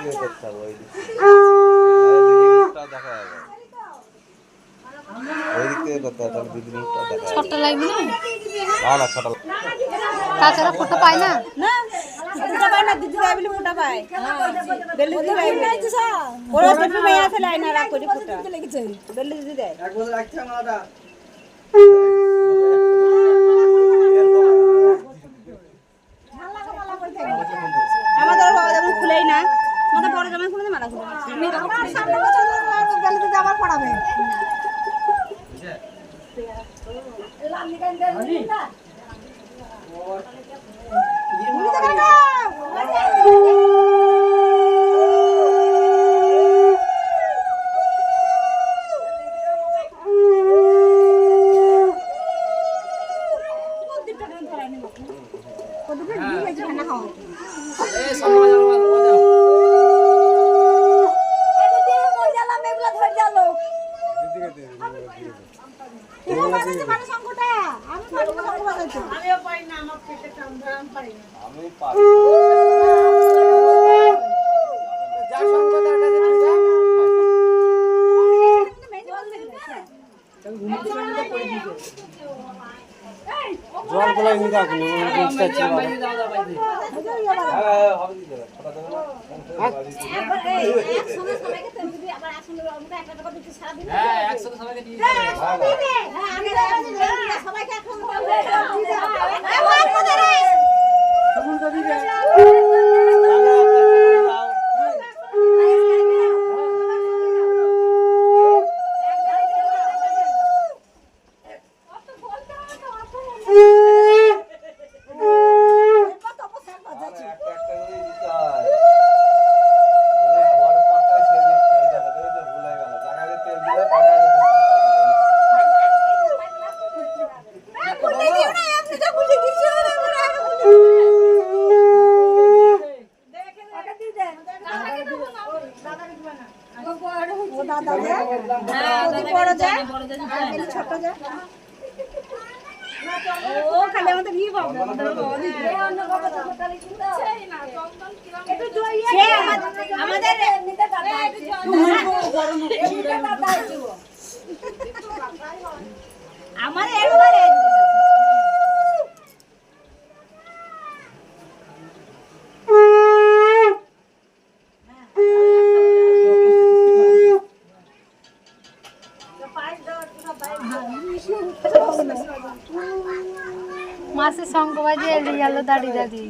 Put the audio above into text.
থেকে করতে হবে ওই দিক দেখা যাবে ওই দিক থেকে করতে হবে তাহলে দিদি মুখটা দেখা যাবে ছোট্ট লাগবে না না ছোট তাছাড়া ফটো পায় না না ফটো পায় না দিদি গাইবলি ফটো পায় বেলি দিদি গাইবলি ওরা ছোট মেয়ে আছে লাইনা রাখ করে ফটো বেলি দিদি দেয় এক বছর রাখছে আমাটা আমাদের বাবা যেমন খুলেই না আমাদের বড় জামাই খুলে মারা খুলে আমার সামনে বছর বেলি দিদি আবার পড়াবে জল গুলাই নিয়ে রাখুন মাসে সঙ্গ বাজিয়ে এলে গেল দাঁড়িয়ে দাঁড়িয়ে